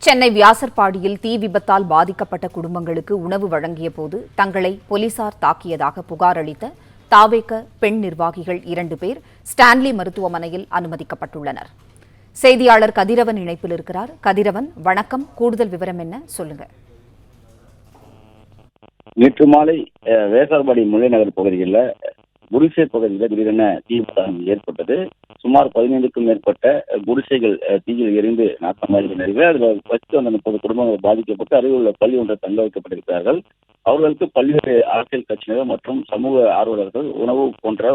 சென்னை வியாசர்பாடியில் தீ விபத்தால் பாதிக்கப்பட்ட குடும்பங்களுக்கு உணவு வழங்கிய போது தங்களை போலீசார் தாக்கியதாக புகார் அளித்த தாவேக பெண் நிர்வாகிகள் 2 பேர் ஸ்டான்லி மருத்துவமனையில் அனுமதிக்கப்பட்டுள்ளனர். செய்தியாளர் கதிரவன் இணைப்பில் இருக்கிறார். கதிரவன், வணக்கம். கூடுதல் விவரம் என்ன, சொல்லுங்க. நேற்று மாலை வேசார்பாடி முல்லைநகர் பகுதியில் குடிசை பகுதியில் திடீரென தீ விபத்து ஏற்பட்டது. சுமார் 15க்கும் மேற்பட்ட குடிசைகள் தீயில் எரிந்து நாசமாகி நிலையில் அதில் வச்சு வந்த 30 குடும்பங்கள் பாதிக்கப்பட்டு அருகில் உள்ள பள்ளி ஒன்றை தங்க வைக்கப்பட்டிருக்கிறார்கள். அவர்களுக்கு பல்வேறு அரசியல் கட்சியினர் மற்றும் சமூக ஆர்வலர்கள் உணவு போன்ற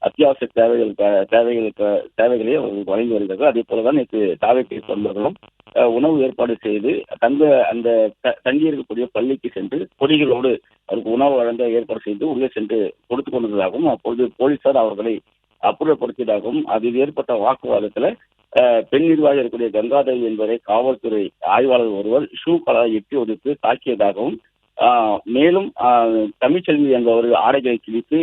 அத்தியாவசிய தேவைகளை அவர்கள் வழங்கி வருகிறார்கள். அதே போலதான் நேற்று தாவேக்கை தொண்டர்களும் உணவு ஏற்பாடு செய்து அந்த தங்கியிருக்கக்கூடிய பள்ளிக்கு சென்று பொடிகளோடு அவருக்கு உணவு வழங்க ஏற்பாடு செய்து உள்ளே சென்று கொடுத்து கொண்டதாகவும் அப்பொழுது போலீசார் அவர்களை அப்புறப்படுத்தியதாகவும் அதில் ஏற்பட்ட வாக்குவாதத்தில் பெண் நிர்வாகி இருக்கக்கூடிய கங்காதேவி என்பதை காவல்துறை ஆய்வாளர் ஒருவர் ஷூ கலரை எட்டி ஒதுக்கு தாக்கியதாகவும் மேலும் தமிழ்ச்செல்வி என்பவர் ஆடைகளை கிழித்து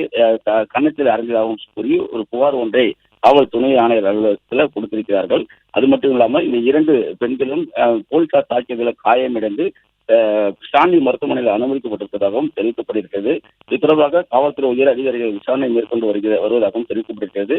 கன்னத்தில் அறைந்ததாகவும் கூறி ஒரு புகார் ஒன்றை காவல் துணை ஆணையர் அலுவலகத்தில் கொடுத்திருக்கிறார்கள். அது மட்டும் இல்லாமல் இந்த 2 பெண்களும் போலீசார் தாக்கியதில் காயமடைந்து ஸ்டான்லி மருத்துவமனையில் அனுமதிக்கப்பட்டிருப்பதாகவும் தெரிவிக்கப்பட்டிருக்கிறது. இது தொடர்பாக காவல்துறை உயர் அதிகாரிகள் விசாரணை மேற்கொண்டு வருவதாகவும் தெரிவிக்கப்பட்டிருக்கிறது.